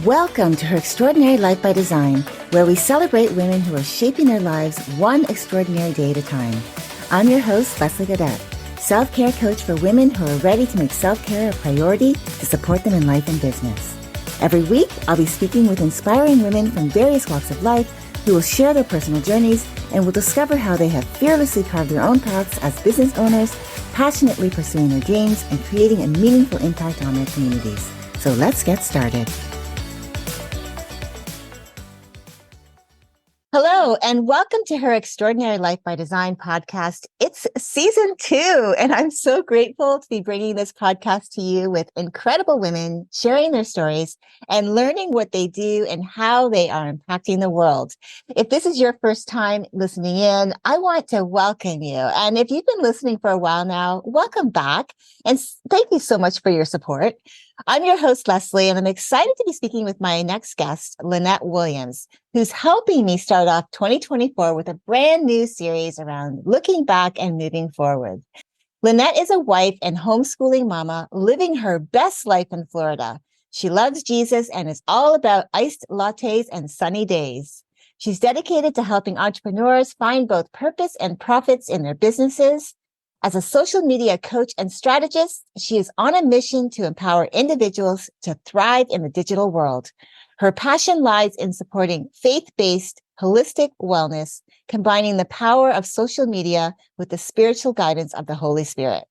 Welcome to Her Extraordinary Life by Design, where we celebrate women who are shaping their lives one extraordinary day at a time. I'm your host, Leslie Gaudette, self-care coach for women who are ready to make self-care a priority to support them in life and business. Every week, I'll be speaking with inspiring women from various walks of life who will share their personal journeys and will discover how they have fearlessly carved their own paths as business owners, passionately pursuing their dreams and creating a meaningful impact on their communities. So let's get started. Hello, and welcome to Her Extraordinary Life by Design podcast. It's season 2, and I'm so grateful to be bringing this podcast to you with incredible women sharing their stories and learning what they do and how they are impacting the world. If this is your first time listening in, I want to welcome you. And if you've been listening for a while now, welcome back. And thank you so much for your support. I'm your host, Leslie, and I'm excited to be speaking with my next guest, Lynette Williams, who's helping me start off 2024 with a brand new series around looking back and moving forward. Lynette is a wife and homeschooling mama living her best life in Florida. She loves Jesus and is all about iced lattes and sunny days. She's dedicated to helping entrepreneurs find both purpose and profits in their businesses. As a social media coach and strategist, she is on a mission to empower individuals to thrive in the digital world. Her passion lies in supporting faith-based, holistic wellness, combining the power of social media with the spiritual guidance of the Holy Spirit.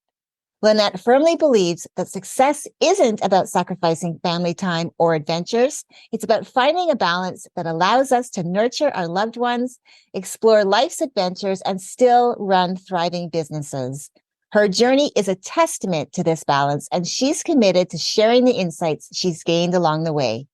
Lynette firmly believes that success isn't about sacrificing family time or adventures. It's about finding a balance that allows us to nurture our loved ones, explore life's adventures, and still run thriving businesses. Her journey is a testament to this balance, and she's committed to sharing the insights she's gained along the way.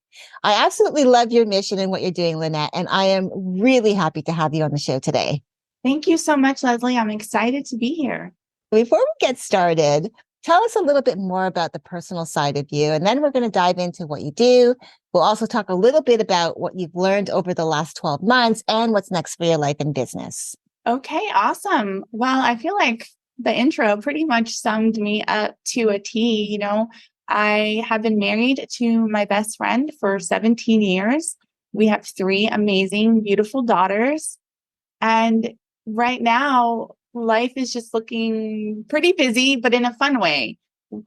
I absolutely love your mission and what you're doing, Lynette, and I am really happy to have you on the show today. Thank you so much, Leslie. I'm excited to be here. Before we get started, tell us a little bit more about the personal side of you, and then we're going to dive into what you do. We'll also talk a little bit about what you've learned over the last 12 months and what's next for your life and business. Okay, awesome. Well, I feel like the intro pretty much summed me up to a T. I have been married to my best friend for 17 years. We have 3 amazing, beautiful daughters. And right now, life is just looking pretty busy, but in a fun way. We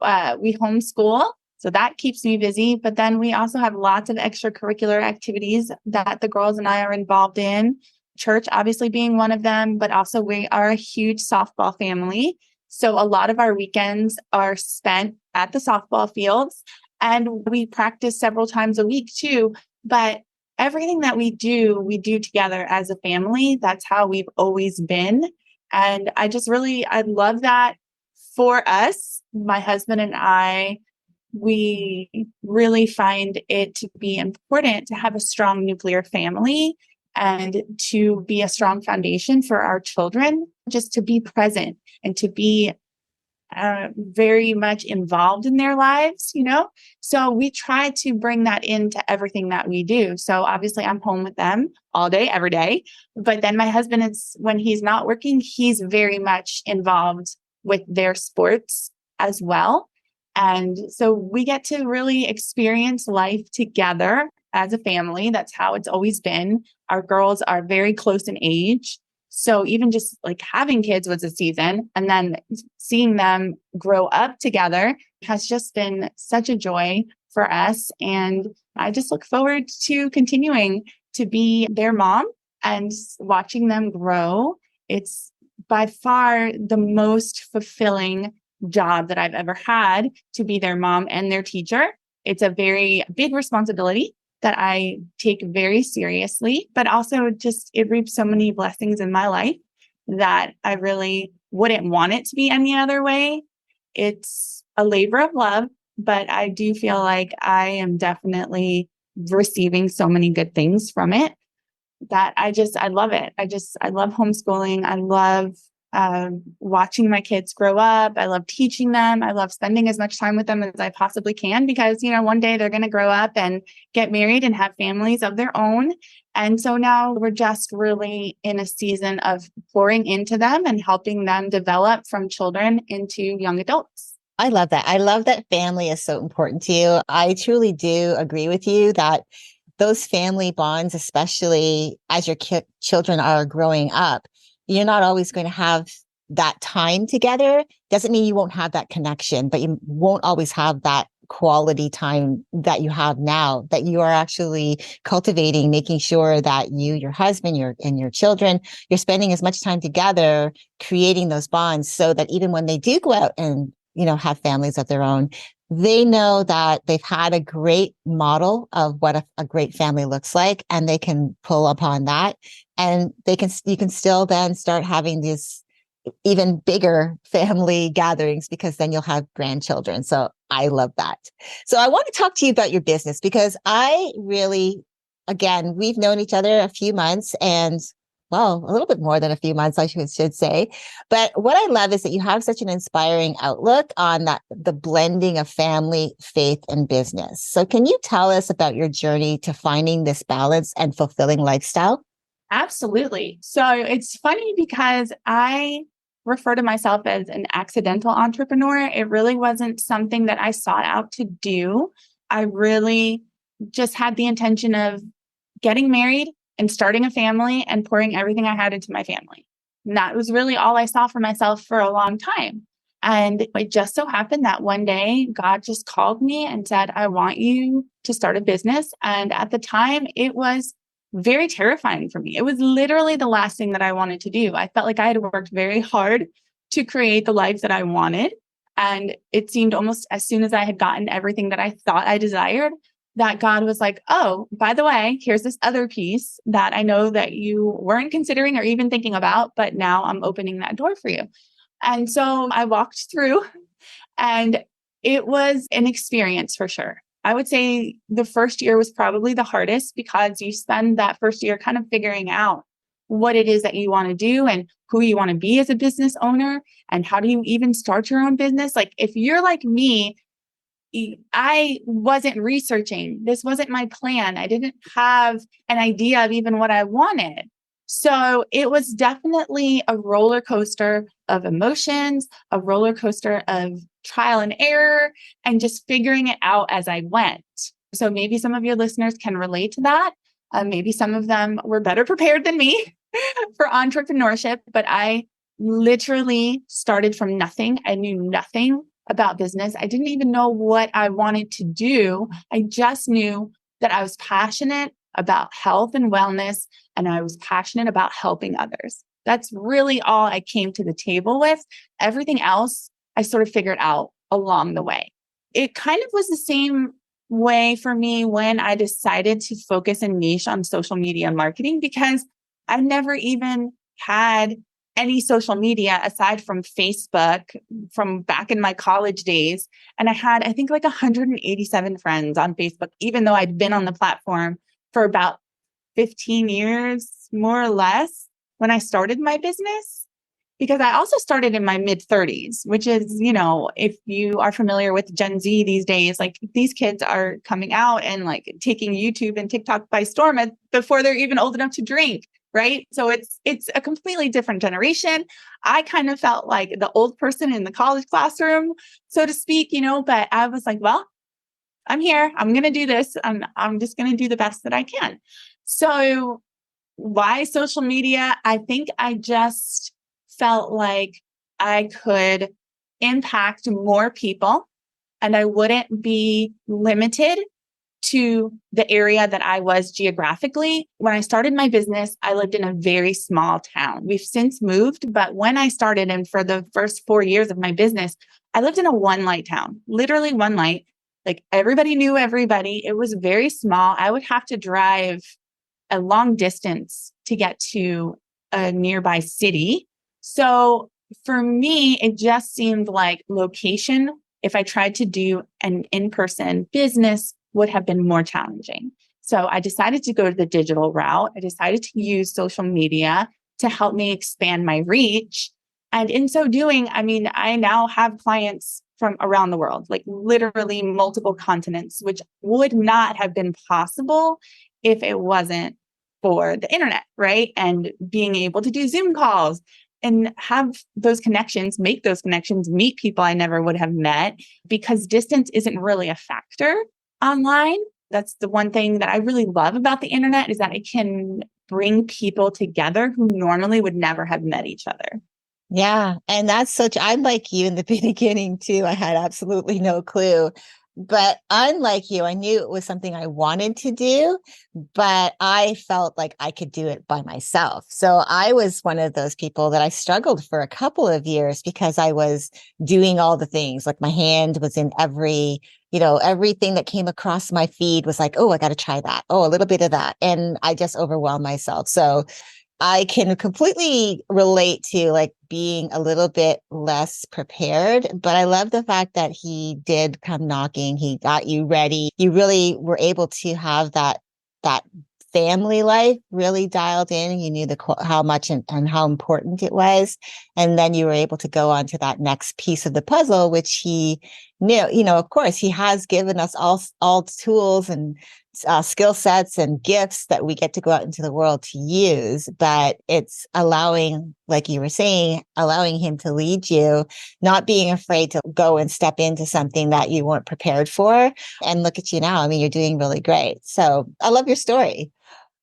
homeschool, so that keeps me busy. But then we also have lots of extracurricular activities that the girls and I are involved in. Church, obviously, being one of them, but also we are a huge softball family. So a lot of our weekends are spent at the softball fields, and we practice several times a week too. But everything that we do together as a family. That's how we've always been. And I love that for us, my husband and I, we really find it to be important to have a strong nuclear family and to be a strong foundation for our children, just to be present and to be very much involved in their lives, So we try to bring that into everything that we do. So obviously I'm home with them all day, every day. But then my husband when he's not working, he's very much involved with their sports as well. And so we get to really experience life together as a family. That's how it's always been. Our girls are very close in age. So even just like having kids was a season, and then seeing them grow up together has just been such a joy for us. And I just look forward to continuing to be their mom and watching them grow. It's by far the most fulfilling job that I've ever had, to be their mom and their teacher. It's a very big responsibility that I take very seriously, but also just it reaps so many blessings in my life that I really wouldn't want it to be any other way. It's a labor of love, but I do feel like I am definitely receiving so many good things from it that I love it. I love homeschooling. I love watching my kids grow up. I love teaching them. I love spending as much time with them as I possibly can because, one day they're going to grow up and get married and have families of their own. And so now we're just really in a season of pouring into them and helping them develop from children into young adults. I love that. I love that family is so important to you. I truly do agree with you that those family bonds, especially as your children are growing up, you're not always going to have that time together. Doesn't mean you won't have that connection, but you won't always have that quality time that you have now, that you are actually cultivating, making sure that you, your husband, and your children, you're spending as much time together, creating those bonds so that even when they do go out and, have families of their own, they know that they've had a great model of what a great family looks like, and they can pull upon that, and you can still then start having these even bigger family gatherings, because then you'll have grandchildren. So I love that. So I want to talk to you about your business, because I really, again, we've known each other a few months, and well, a little bit more than a few months, I should say. But what I love is that you have such an inspiring outlook on the blending of family, faith, and business. So can you tell us about your journey to finding this balance and fulfilling lifestyle? Absolutely. So it's funny because I refer to myself as an accidental entrepreneur. It really wasn't something that I sought out to do. I really just had the intention of getting married and starting a family and pouring everything I had into my family. And that was really all I saw for myself for a long time. And it just so happened that one day God just called me and said, I want you to start a business. And at the time, it was very terrifying for me. It was literally the last thing that I wanted to do. I felt like I had worked very hard to create the life that I wanted. And it seemed almost as soon as I had gotten everything that I thought I desired, that God was like, oh, by the way, here's this other piece that I know that you weren't considering or even thinking about, but now I'm opening that door for you. And so I walked through, and it was an experience for sure. I would say the first year was probably the hardest, because you spend that first year kind of figuring out what it is that you want to do and who you want to be as a business owner, and how do you even start your own business. Like if you're like me, I wasn't researching. This wasn't my plan. I didn't have an idea of even what I wanted. So it was definitely a roller coaster of emotions, a roller coaster of trial and error, and just figuring it out as I went. So maybe some of your listeners can relate to that. Maybe some of them were better prepared than me for entrepreneurship, but I literally started from nothing. I knew nothing about business. I didn't even know what I wanted to do. I just knew that I was passionate about health and wellness, and I was passionate about helping others. That's really all I came to the table with. Everything else, I sort of figured out along the way. It kind of was the same way for me when I decided to focus and niche on social media marketing, because I never even had any social media aside from Facebook from back in my college days. And I had, I think, like 187 friends on Facebook, even though I'd been on the platform for about 15 years, more or less, when I started my business. Because I also started in my mid 30s, which is, if you are familiar with Gen Z these days, like these kids are coming out and like taking YouTube and TikTok by storm before they're even old enough to drink. Right. So it's a completely different generation. I kind of felt like the old person in the college classroom, so to speak, but I was like, well, I'm here. I'm going to do this. I'm just going to do the best that I can. So why social media? I think I just felt like I could impact more people, and I wouldn't be limited to the area that I was geographically. When I started my business, I lived in a very small town. We've since moved, but when I started, and for the first 4 years of my business, I lived in a one light town, literally one light. Like everybody knew everybody. It was very small. I would have to drive a long distance to get to a nearby city. So for me, it just seemed like location, if I tried to do an in-person business, would have been more challenging. So I decided to go to the digital route. I decided to use social media to help me expand my reach. And in so doing, I now have clients from around the world, like literally multiple continents, which would not have been possible if it wasn't for the internet, right? And being able to do Zoom calls and have those connections, make those connections, meet people I never would have met, because distance isn't really a factor online. That's the one thing that I really love about the internet, is that it can bring people together who normally would never have met each other. Yeah. And I'm like you in the beginning too. I had absolutely no clue. But unlike you, I knew it was something I wanted to do, but I felt like I could do it by myself. So I was one of those people that I struggled for a couple of years because I was doing all the things. Like my hand was in everything that came across my feed was like, oh, I got to try that. Oh, a little bit of that. And I just overwhelmed myself. So I can completely relate to like being a little bit less prepared, but I love the fact that he did come knocking. He got you ready. You really were able to have that family life really dialed in. You knew how much and how important it was. And then you were able to go on to that next piece of the puzzle, which he knew, of course, he has given us all tools and skill sets and gifts that we get to go out into the world to use, but it's allowing, like you were saying, allowing him to lead you, not being afraid to go and step into something that you weren't prepared for. And look at you now. I mean, you're doing really great. So I love your story.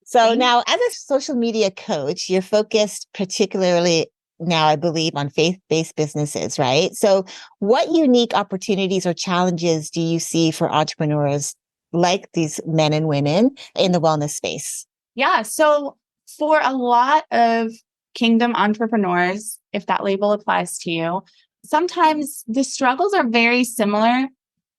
So now, as a social media coach, you're focused particularly now, I believe, on faith-based businesses, right? So what unique opportunities or challenges do you see for entrepreneurs like these men and women in the wellness space? Yeah. So for a lot of kingdom entrepreneurs, if that label applies to you, sometimes the struggles are very similar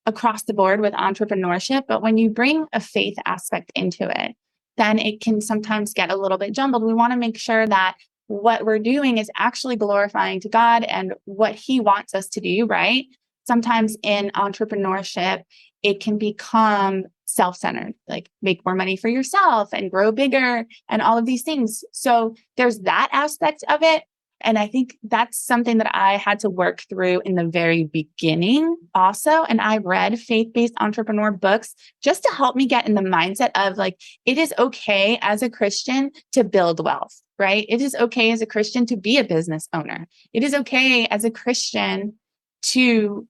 across the board with entrepreneurship. But when you bring a faith aspect into it, then it can sometimes get a little bit jumbled. We want to make sure that what we're doing is actually glorifying to God and what He wants us to do, right? Sometimes in entrepreneurship, it can become self-centered, like make more money for yourself and grow bigger and all of these things. So there's that aspect of it. And I think that's something that I had to work through in the very beginning also. And I read faith-based entrepreneur books just to help me get in the mindset of like, it is okay as a Christian to build wealth, right? It is okay as a Christian to be a business owner. It is okay as a Christian to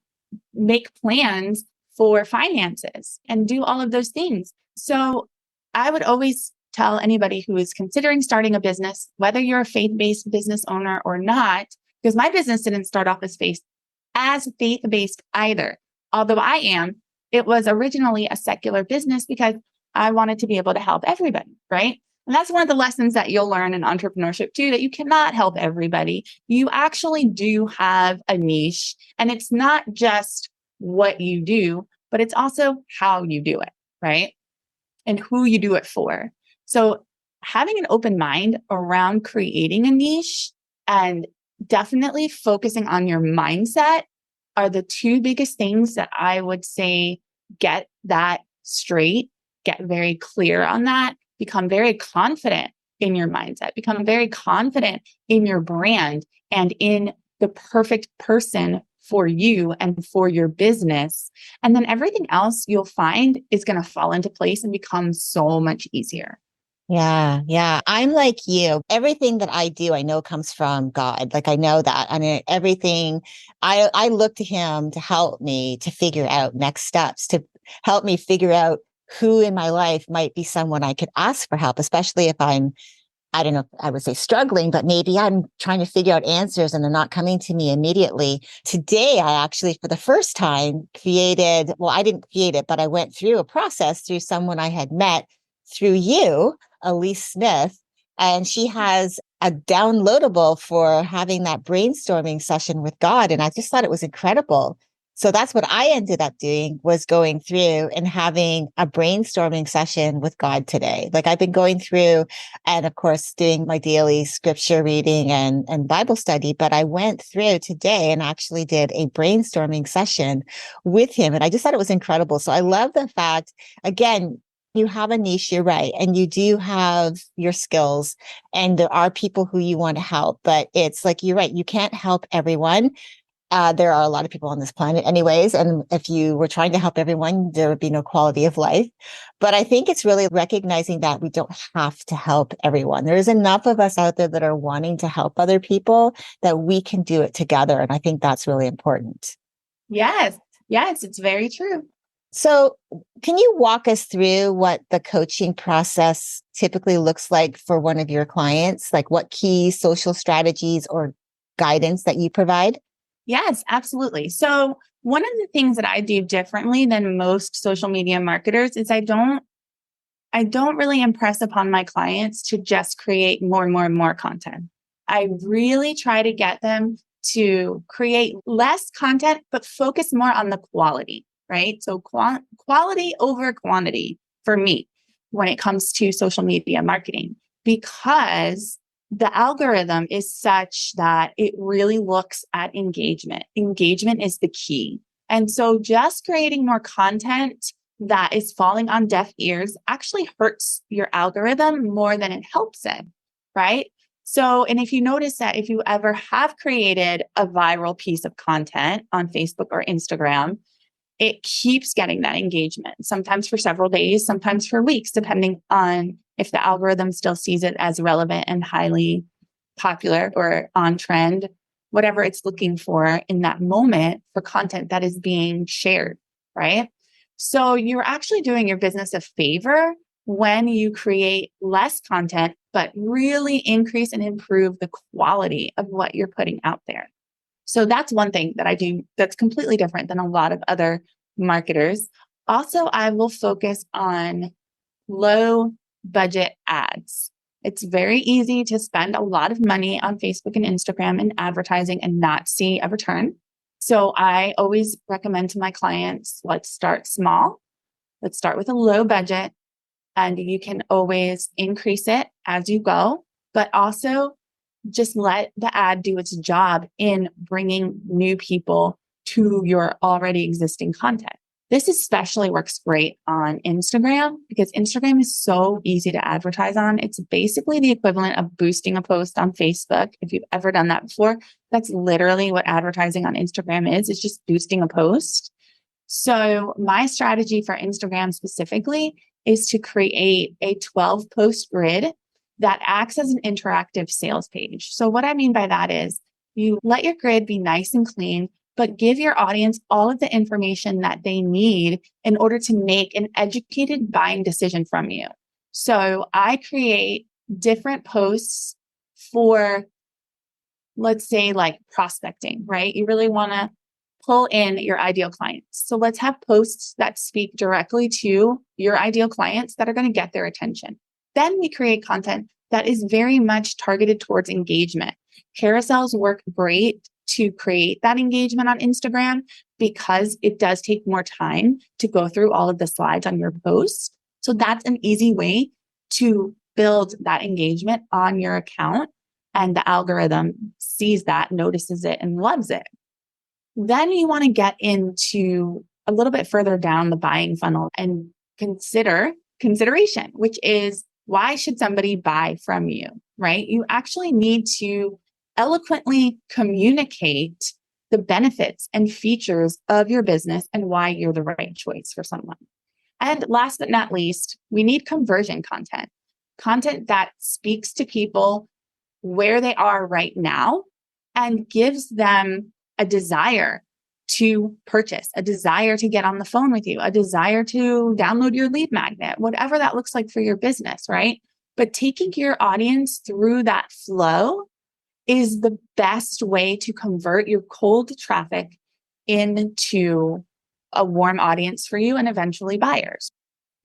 make plans for finances and do all of those things. So I would always tell anybody who is considering starting a business, whether you're a faith-based business owner or not, because my business didn't start off as faith-based either. Although I am, it was originally a secular business because I wanted to be able to help everybody, right? And that's one of the lessons that you'll learn in entrepreneurship too, that you cannot help everybody. You actually do have a niche, and it's not just what you do, but it's also how you do it, right? And who you do it for. So having an open mind around creating a niche and definitely focusing on your mindset are the two biggest things that I would say get that straight, get very clear on that, become very confident in your mindset, become very confident in your brand and in the perfect person for you and for your business. And then everything else you'll find is going to fall into place and become so much easier. Yeah, yeah. I'm like you. Everything that I do, I know comes from God. Like I know that. I mean, everything I look to him to help me to figure out next steps, to help me figure out who in my life might be someone I could ask for help, especially if I don't know, I would say struggling, but maybe I'm trying to figure out answers and they're not coming to me immediately. Today, I actually, for the first time, I didn't create it, but I went through a process through someone I had met through you, Elise Smith, and she has a downloadable for having that brainstorming session with God. And I just thought it was incredible. So that's what I ended up doing, was going through and having a brainstorming session with God today. Like I've been going through and of course doing my daily scripture reading and Bible study, but I went through today and actually did a brainstorming session with him. And I just thought it was incredible. So I love the fact, again, you have a niche, you're right. And you do have your skills and there are people who you want to help, but it's like, you're right. You can't help everyone. There are a lot of people on this planet anyways. And if you were trying to help everyone, there would be no quality of life. But I think it's really recognizing that we don't have to help everyone. There's enough of us out there that are wanting to help other people that we can do it together. And I think that's really important. Yes. Yes, it's very true. So can you walk us through what the coaching process typically looks like for one of your clients? Like what key social strategies or guidance that you provide? Yes, absolutely. So one of the things that I do differently than most social media marketers is I don't really impress upon my clients to just create more and more and more content. I really try to get them to create less content, but focus more on the quality, right? So quality over quantity for me when it comes to social media marketing, because the algorithm is such that it really looks at engagement. Engagement is the key. And so just creating more content that is falling on deaf ears actually hurts your algorithm more than it helps it, right? So, and if you notice that if you ever have created a viral piece of content on Facebook or Instagram, it keeps getting that engagement, sometimes for several days, sometimes for weeks, depending on if the algorithm still sees it as relevant and highly popular or on trend, whatever it's looking for in that moment for content that is being shared, right? So you're actually doing your business a favor when you create less content, but really increase and improve the quality of what you're putting out there. So that's one thing that I do that's completely different than a lot of other marketers. Also, I will focus on low budget ads. It's very easy to spend a lot of money on Facebook and Instagram and advertising and not see a return. So I always recommend to my clients, let's start small. Let's start with a low budget, and you can always increase it as you go, but also just let the ad do its job in bringing new people to your already existing content. This especially works great on Instagram because Instagram is so easy to advertise on. It's basically the equivalent of boosting a post on Facebook. If you've ever done that before, that's literally what advertising on Instagram is. It's just boosting a post. So my strategy for Instagram specifically is to create a 12 post grid that acts as an interactive sales page. So what I mean by that is you let your grid be nice and clean, but give your audience all of the information that they need in order to make an educated buying decision from you. So I create different posts for, let's say, like prospecting, right? You really want to pull in your ideal clients. So let's have posts that speak directly to your ideal clients that are going to get their attention. Then we create content that is very much targeted towards engagement. Carousels work great to create that engagement on Instagram because it does take more time to go through all of the slides on your post. So that's an easy way to build that engagement on your account. And the algorithm sees that, notices it, and loves it. Then you want to get into a little bit further down the buying funnel and consideration, which is why should somebody buy from you, right? You actually need to eloquently communicate the benefits and features of your business and why you're the right choice for someone. And last but not least, we need conversion content that speaks to people where they are right now and gives them a desire to purchase, a desire to get on the phone with you, a desire to download your lead magnet, whatever that looks like for your business, right? But taking your audience through that flow is the best way to convert your cold traffic into a warm audience for you and eventually buyers.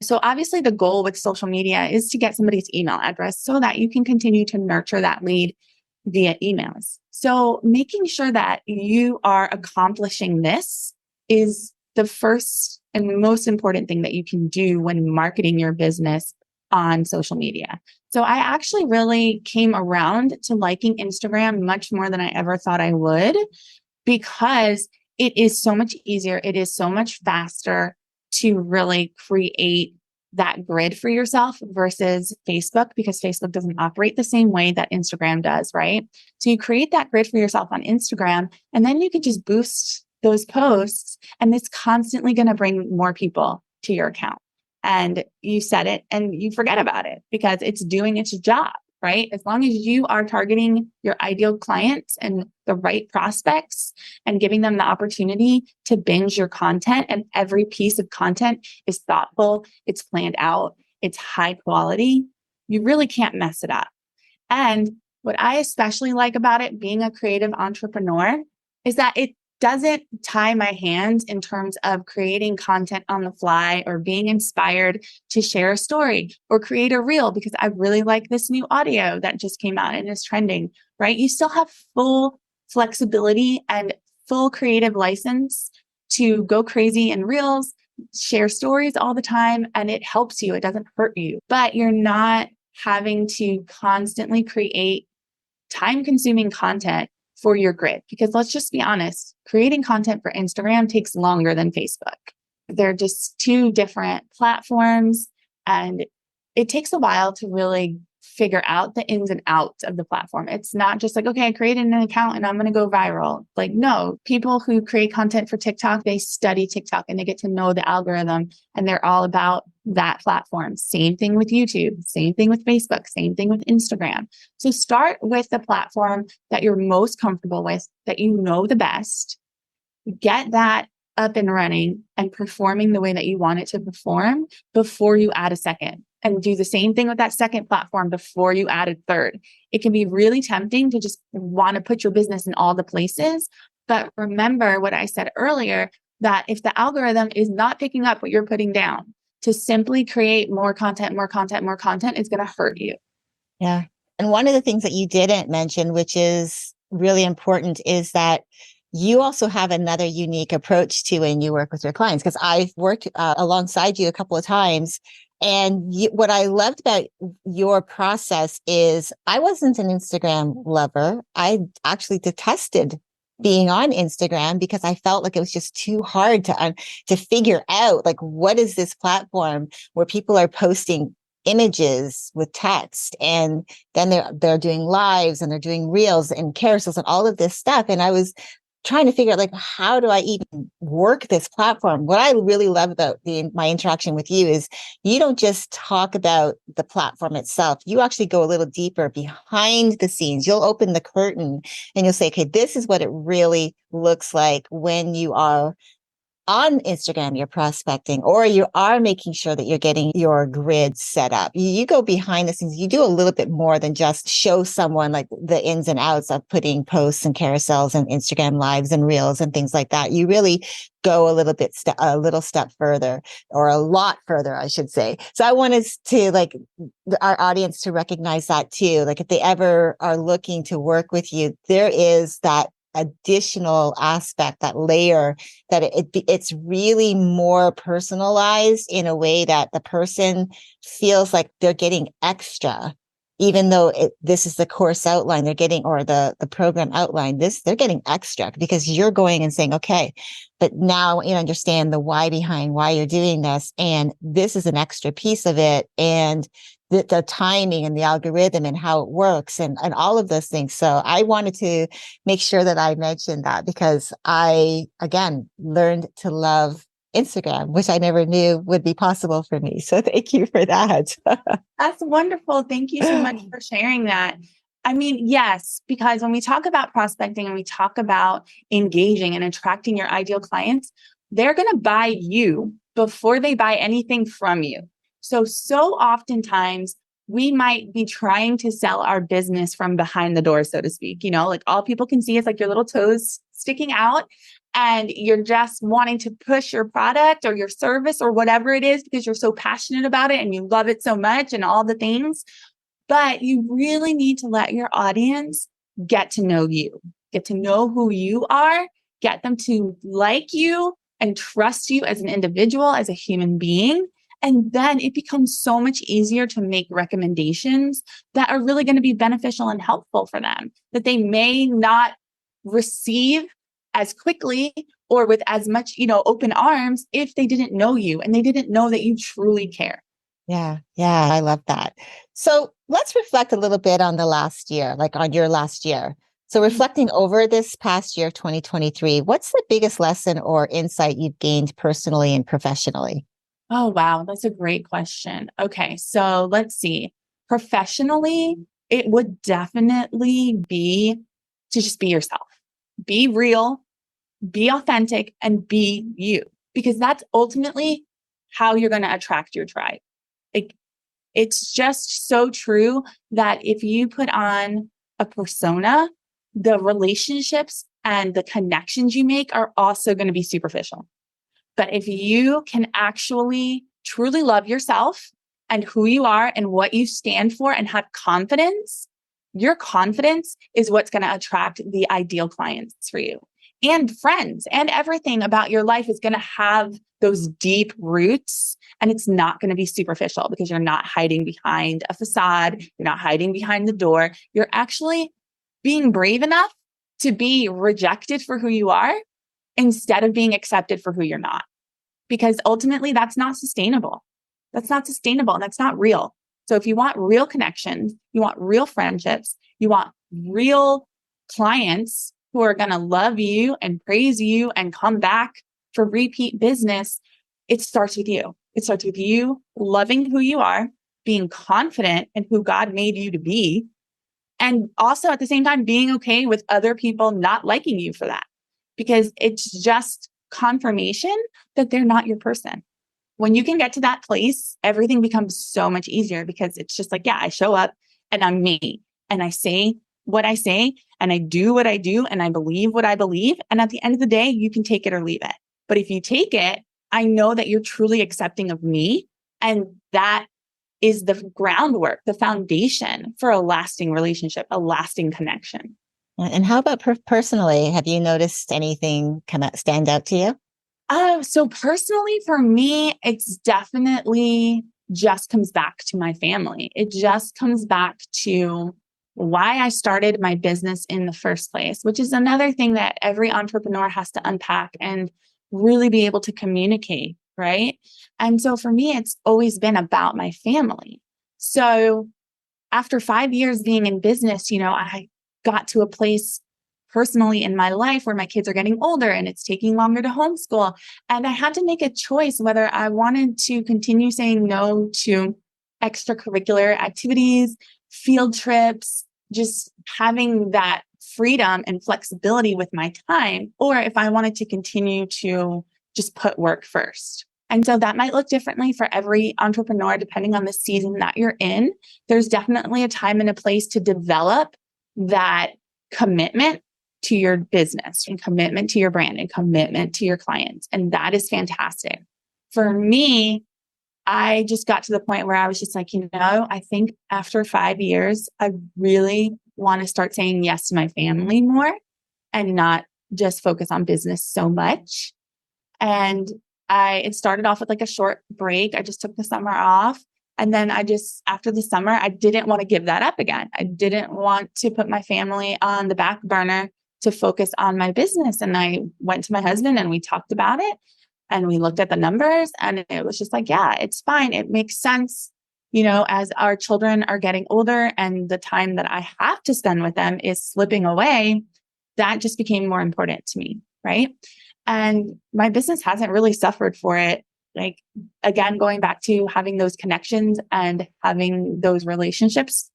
So obviously the goal with social media is to get somebody's email address so that you can continue to nurture that lead via emails. So making sure that you are accomplishing this is the first and most important thing that you can do when marketing your business on social media. So I actually really came around to liking Instagram much more than I ever thought I would because it is so much easier. It is so much faster to really create that grid for yourself versus Facebook, because Facebook doesn't operate the same way that Instagram does, right? So you create that grid for yourself on Instagram, and then you can just boost those posts, and it's constantly going to bring more people to your account. And you set it and you forget about it because it's doing its job, right? As long as you are targeting your ideal clients and the right prospects and giving them the opportunity to binge your content, and every piece of content is thoughtful, it's planned out, it's high quality, you really can't mess it up. And what I especially like about it, being a creative entrepreneur, is that it doesn't tie my hands in terms of creating content on the fly or being inspired to share a story or create a reel because I really like this new audio that just came out and is trending, right? You still have full flexibility and full creative license to go crazy in reels, share stories all the time, and it helps you. It doesn't hurt you, but you're not having to constantly create time-consuming content for your grid. Because let's just be honest, creating content for Instagram takes longer than Facebook. They're just two different platforms, and it takes a while to really figure out the ins and outs of the platform. It's not just like, okay, I created an account and I'm going to go viral. Like, no, people who create content for TikTok, they study TikTok and they get to know the algorithm, and they're all about that platform. Same thing with YouTube, same thing with Facebook, same thing with Instagram. So start with the platform that you're most comfortable with, that you know the best. Get that up and running and performing the way that you want it to perform before you add a second. And do the same thing with that second platform before you add a third. It can be really tempting to just want to put your business in all the places. But remember what I said earlier, that if the algorithm is not picking up what you're putting down, to simply create more content is going to hurt you. Yeah. And one of the things that you didn't mention, which is really important, is that you also have another unique approach to when you work with your clients. Because I've worked alongside you a couple of times. And what I loved about your process is I wasn't an Instagram lover. I actually detested being on Instagram because I felt like it was just too hard to figure out, like, what is this platform where people are posting images with text, and then they're doing lives and they're doing reels and carousels and all of this stuff. And I was trying to figure out, like, how do I even work this platform? What I really love about my interaction with you is you don't just talk about the platform itself. You actually go a little deeper behind the scenes. You'll open the curtain and you'll say, okay, this is what it really looks like when you are on Instagram, you're prospecting, or you are making sure that you're getting your grid set up. You go behind the scenes. You do a little bit more than just show someone like the ins and outs of putting posts and carousels and Instagram lives and reels and things like that. You really go a little step further, or a lot further, I should say. So I wanted to, like, our audience to recognize that too. Like, if they ever are looking to work with you, there is that additional aspect, that layer, that it's really more personalized in a way that the person feels like they're getting extra, even though this is the course outline they're getting, or the program outline. They're getting extra because you're going and saying, okay, but now you understand the why behind why you're doing this, and this is an extra piece of it, and the timing and the algorithm and how it works, and all of those things. So I wanted to make sure that I mentioned that, because I, again, learned to love Instagram, which I never knew would be possible for me. So thank you for that. That's wonderful. Thank you so much for sharing that. I mean, yes, because when we talk about prospecting and we talk about engaging and attracting your ideal clients, they're going to buy you before they buy anything from you. So oftentimes we might be trying to sell our business from behind the door, so to speak. You know, like, all people can see is like your little toes sticking out, and you're just wanting to push your product or your service or whatever it is because you're so passionate about it and you love it so much and all the things. But you really need to let your audience get to know you, get to know who you are, get them to like you and trust you as an individual, as a human being. And then it becomes so much easier to make recommendations that are really going to be beneficial and helpful for them, that they may not receive as quickly or with as much, open arms, if they didn't know you and they didn't know that you truly care. Yeah. Yeah. I love that. So let's reflect a little bit on the last year, like on your last year. So Mhm. reflecting over this past year, 2023, what's the biggest lesson or insight you've gained personally and professionally? Oh, wow. That's a great question. Okay. So let's see. Professionally, it would definitely be to just be yourself, be real, be authentic, and be you, because that's ultimately how you're going to attract your tribe. Like, it's just so true that if you put on a persona, the relationships and the connections you make are also going to be superficial. But if you can actually truly love yourself and who you are and what you stand for and have confidence, your confidence is what's going to attract the ideal clients for you. And friends and everything about your life is going to have those deep roots, and it's not going to be superficial because you're not hiding behind a facade. You're not hiding behind the door. You're actually being brave enough to be rejected for who you are instead of being accepted for who you're not, because ultimately that's not sustainable. That's not sustainable. And that's not real. So if you want real connections, you want real friendships, you want real clients who are going to love you and praise you and come back for repeat business, it starts with you. It starts with you loving who you are, being confident in who God made you to be, and also at the same time being okay with other people not liking you for that, because it's just confirmation that they're not your person. When you can get to that place, everything becomes so much easier, because it's just like, yeah, I show up and I'm me and I say what I say and I do what I do and I believe what I believe. And at the end of the day, you can take it or leave it. But if you take it, I know that you're truly accepting of me. And that is the groundwork, the foundation for a lasting relationship, a lasting connection. And how about personally? Have you noticed anything kind of stand out to you? So personally, for me, it's definitely just comes back to my family. It just comes back to why I started my business in the first place, which is another thing that every entrepreneur has to unpack and really be able to communicate, right? And so for me, it's always been about my family. So after 5 years being in business, I got to a place personally in my life where my kids are getting older and it's taking longer to homeschool. And I had to make a choice whether I wanted to continue saying no to extracurricular activities, field trips, just having that freedom and flexibility with my time, or if I wanted to continue to just put work first. And so that might look differently for every entrepreneur, depending on the season that you're in. There's definitely a time and a place to develop that commitment to your business and commitment to your brand and commitment to your clients. And that is fantastic. For me, I just got to the point where I was just like, I think after 5 years, I really want to start saying yes to my family more and not just focus on business so much. And it started off with like a short break. I just took the summer off. And then after the summer, I didn't want to give that up again. I didn't want to put my family on the back burner to focus on my business. And I went to my husband and we talked about it and we looked at the numbers, and it was just like, yeah, it's fine. It makes sense. As our children are getting older and the time that I have to spend with them is slipping away, that just became more important to me. Right. And my business hasn't really suffered for it. Like, again, going back to having those connections and having those relationships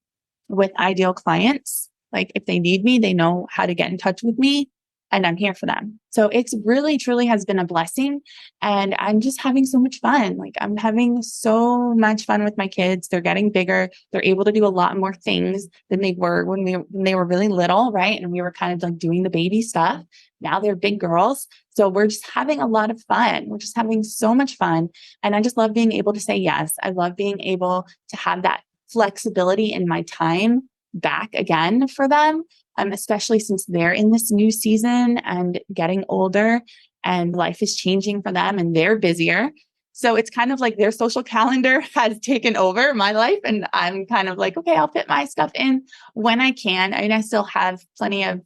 with ideal clients. Like, if they need me, they know how to get in touch with me and I'm here for them. So it's really, truly has been a blessing. And I'm just having so much fun. Like, I'm having so much fun with my kids. They're getting bigger. They're able to do a lot more things than they were when they were really little, right? And we were kind of like doing the baby stuff. Now they're big girls. So we're just having a lot of fun. We're just having so much fun. And I just love being able to say yes. I love being able to have that flexibility in my time back again for them, especially since they're in this new season and getting older and life is changing for them and they're busier. So it's kind of like their social calendar has taken over my life. And I'm kind of like, okay, I'll fit my stuff in when I can. I mean, I still have plenty of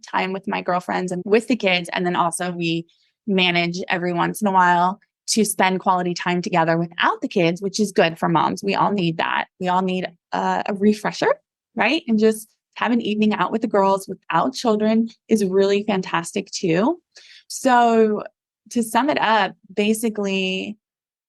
time with my girlfriends and with the kids. And then also we manage every once in a while to spend quality time together without the kids, which is good for moms. We all need that. We all need a refresher, right? And just have an evening out with the girls without children is really fantastic too. So to sum it up, basically,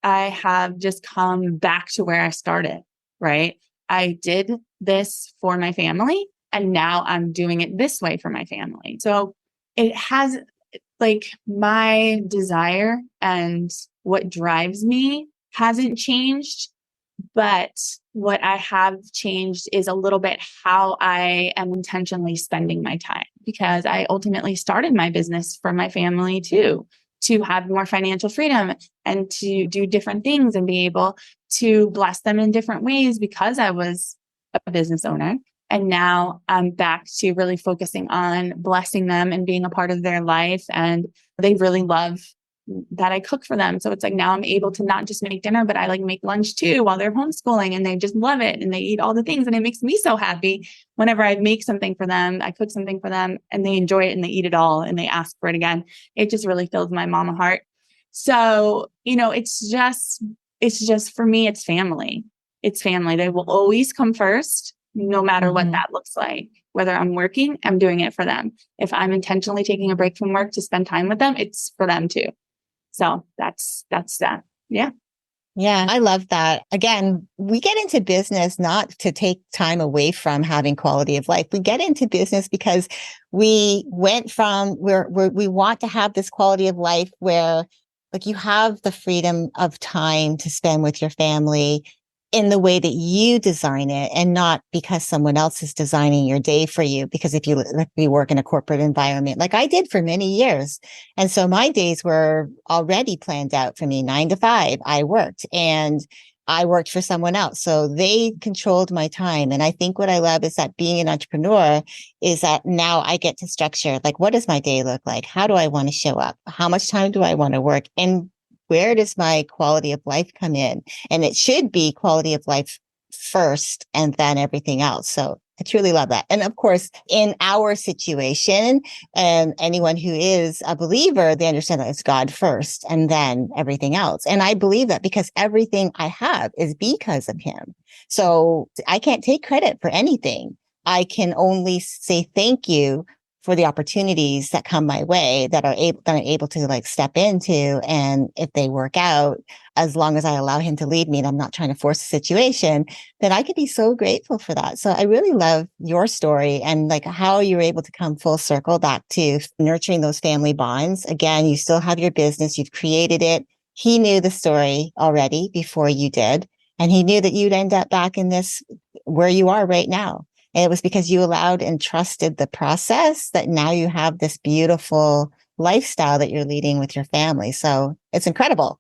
I have just come back to where I started, right? I did this for my family, and now I'm doing it this way for my family. So it has, like, my desire and what drives me hasn't changed, but what I have changed is a little bit how I am intentionally spending my time, because I ultimately started my business for my family too, to have more financial freedom and to do different things and be able to bless them in different ways because I was a business owner. And now I'm back to really focusing on blessing them and being a part of their life. And they really love that I cook for them. So it's like now I'm able to not just make dinner, but I like make lunch too while they're homeschooling, and they just love it and they eat all the things. And it makes me so happy whenever I make something for them, I cook something for them and they enjoy it and they eat it all and they ask for it again. It just really fills my mama heart. So, it's just for me, it's family. It's family. They will always come first, no matter what that looks like. Whether I'm working, I'm doing it for them. If I'm intentionally taking a break from work to spend time with them, it's for them too. So that's that. Yeah. Yeah, I love that. Again, we get into business not to take time away from having quality of life. We get into business because we went from where we want to have this quality of life where, like, you have the freedom of time to spend with your family in the way that you design it, and not because someone else is designing your day for you. Because if you work in a corporate environment, like I did for many years. And so my days were already planned out for me, 9 to 5. I worked for someone else. So they controlled my time. And I think what I love is that being an entrepreneur is that now I get to structure, like, what does my day look like? How do I want to show up? How much time do I want to work? And where does my quality of life come in? And it should be quality of life first and then everything else. So I truly love that. And of course, in our situation, and anyone who is a believer, they understand that it's God first and then everything else. And I believe that because everything I have is because of him. So I can't take credit for anything. I can only say thank you for the opportunities that come my way that I'm able to like step into. And if they work out, as long as I allow him to lead me and I'm not trying to force a situation, then I could be so grateful for that. So I really love your story and like how you're able to come full circle back to nurturing those family bonds. Again, you still have your business. You've created it. He knew the story already before you did. And he knew that you'd end up back in this where you are right now. And it was because you allowed and trusted the process that now you have this beautiful lifestyle that you're leading with your family. So it's incredible.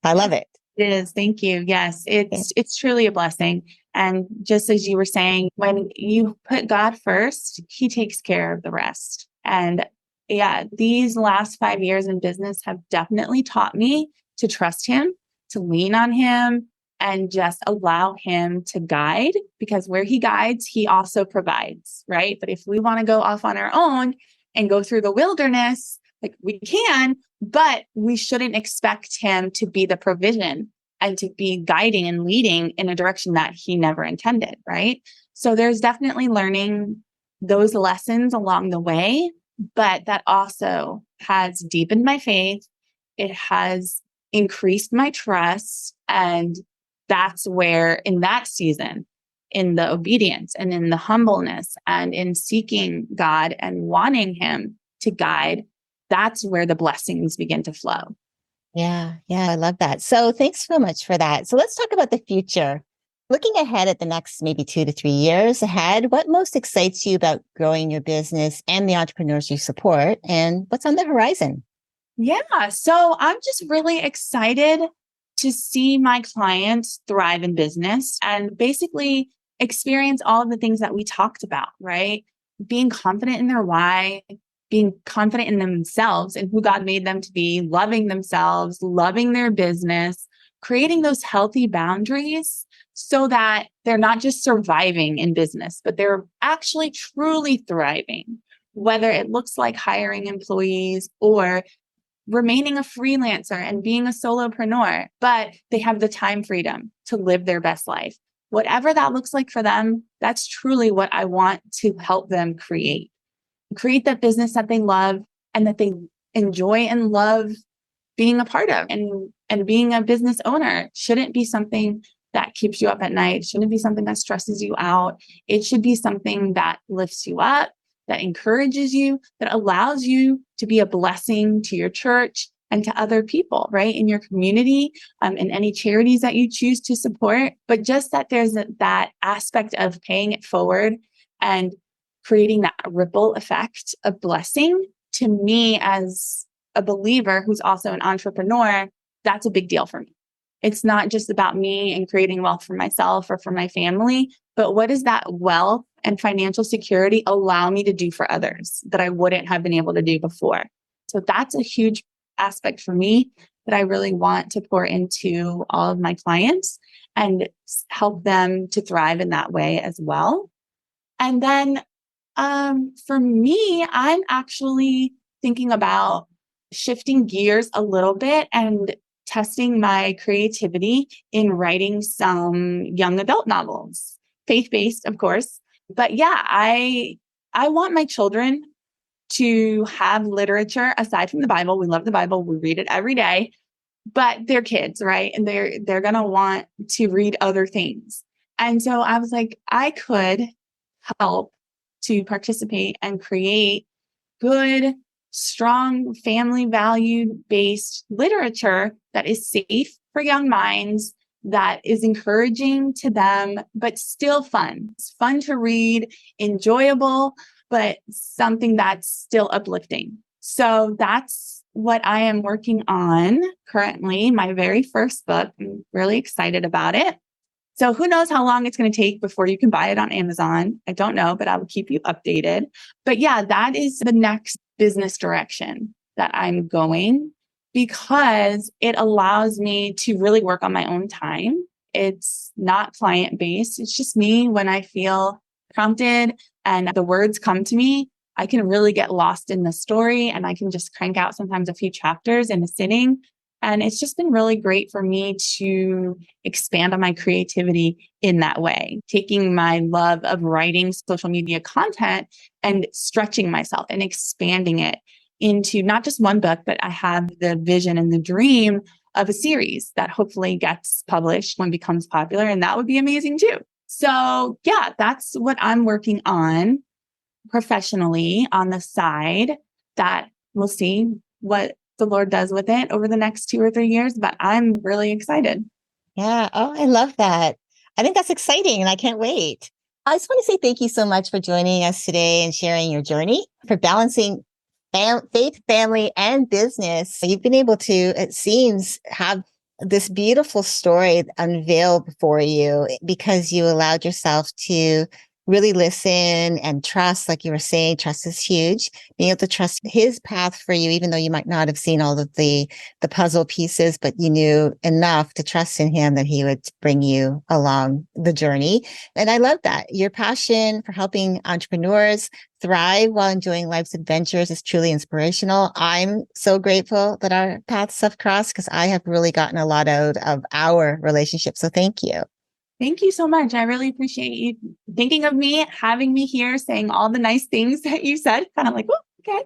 I love it. It is. Thank you. Yes, it's truly a blessing. And just as you were saying, when you put God first, he takes care of the rest. And yeah, these last 5 years in business have definitely taught me to trust him, to lean on him, and just allow him to guide, because where he guides, he also provides, right? But if we want to go off on our own and go through the wilderness, like we can, but we shouldn't expect him to be the provision and to be guiding and leading in a direction that he never intended, right? So there's definitely learning those lessons along the way, but that also has deepened my faith. It has increased my trust. And that's where in that season, in the obedience and in the humbleness and in seeking God and wanting him to guide, that's where the blessings begin to flow. Yeah. I love that. So thanks so much for that. So let's talk about the future. Looking ahead at the next maybe 2 to 3 years ahead, what most excites you about growing your business and the entrepreneurs you support, and what's on the horizon? Yeah. So I'm just really excited to see my clients thrive in business and basically experience all of the things that we talked about, right? Being confident in their why, being confident in themselves and who God made them to be, loving themselves, loving their business, creating those healthy boundaries so that they're not just surviving in business, but they're actually truly thriving, whether it looks like hiring employees or remaining a freelancer and being a solopreneur, but they have the time freedom to live their best life. Whatever that looks like for them, that's truly what I want to help them create. Create that business that they love and that they enjoy and love being a part of. And being a business owner shouldn't be something that keeps you up at night. It shouldn't be something that stresses you out. It should be something that lifts you up, that encourages you, that allows you to be a blessing to your church and to other people, right? In your community, in any charities that you choose to support. But just that there's that aspect of paying it forward and creating that ripple effect of blessing. To me, as a believer who's also an entrepreneur, that's a big deal for me. It's not just about me and creating wealth for myself or for my family, but what does that wealth and financial security allow me to do for others that I wouldn't have been able to do before? So that's a huge aspect for me that I really want to pour into all of my clients and help them to thrive in that way as well. And then for me, I'm actually thinking about shifting gears a little bit and testing my creativity in writing some young adult novels, faith-based, of course. But yeah, I want my children to have literature aside from the Bible. We love the Bible. We read it every day, but they're kids, right? And they're going to want to read other things. And so I was like, I could help to participate and create good, strong, family value-based literature that is safe for young minds, that is encouraging to them, but still fun. It's fun to read, enjoyable, but something that's still uplifting. So that's what I am working on currently, my very first book. I'm really excited about it. So who knows how long it's going to take before you can buy it on Amazon. I don't know, but I will keep you updated. But yeah, that is the next business direction that I'm going, because it allows me to really work on my own time. It's not client-based. It's just me when I feel prompted and the words come to me. I can really get lost in the story and I can just crank out sometimes a few chapters in a sitting. And it's just been really great for me to expand on my creativity in that way, taking my love of writing social media content and stretching myself and expanding it into not just one book, but I have the vision and the dream of a series that hopefully gets published when it becomes popular. And that would be amazing too. So yeah, that's what I'm working on professionally on the side, that we'll see what the Lord does with it over the next 2 or 3 years, but I'm really excited. Yeah. Oh, I love that. I think that's exciting and I can't wait. I just want to say thank you so much for joining us today and sharing your journey, for balancing faith, family, and business. You've been able to, it seems, have this beautiful story unveiled before you because you allowed yourself to really listen and trust. Like you were saying, trust is huge. Being able to trust his path for you, even though you might not have seen all of the puzzle pieces, but you knew enough to trust in him that he would bring you along the journey. And I love that. Your passion for helping entrepreneurs thrive while enjoying life's adventures is truly inspirational. I'm so grateful that our paths have crossed because I have really gotten a lot out of our relationship. So thank you. Thank you so much. I really appreciate you thinking of me, having me here, saying all the nice things that you said. Kind of like, oh, okay.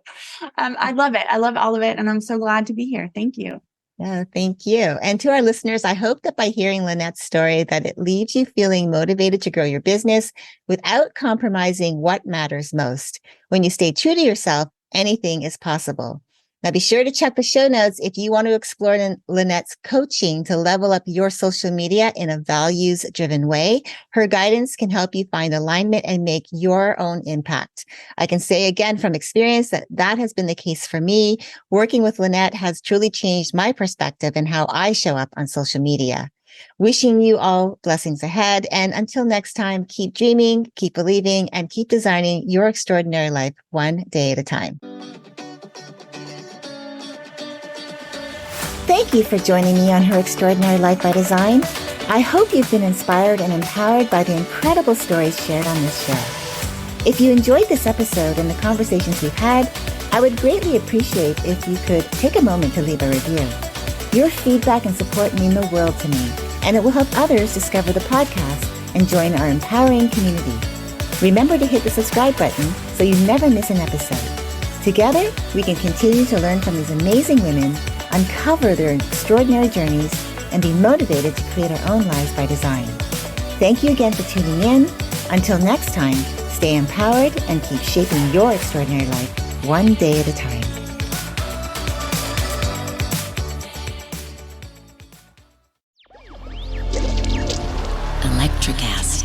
I love it. I love all of it. And I'm so glad to be here. Thank you. Yeah, thank you. And to our listeners, I hope that by hearing Lynette's story, that it leaves you feeling motivated to grow your business without compromising what matters most. When you stay true to yourself, anything is possible. Now, be sure to check the show notes if you want to explore Lynette's coaching to level up your social media in a values-driven way. Her guidance can help you find alignment and make your own impact. I can say again from experience that has been the case for me. Working with Lynette has truly changed my perspective and how I show up on social media. Wishing you all blessings ahead. And until next time, keep dreaming, keep believing, and keep designing your extraordinary life one day at a time. Thank you for joining me on Her Extraordinary Life by Design. I hope you've been inspired and empowered by the incredible stories shared on this show. If you enjoyed this episode and the conversations we've had, I would greatly appreciate if you could take a moment to leave a review. Your feedback and support mean the world to me, and it will help others discover the podcast and join our empowering community. Remember to hit the subscribe button so you never miss an episode. Together, we can continue to learn from these amazing women, uncover their extraordinary journeys, and be motivated to create our own lives by design. Thank you again for tuning in. Until next time, stay empowered and keep shaping your extraordinary life one day at a time. Electric acid.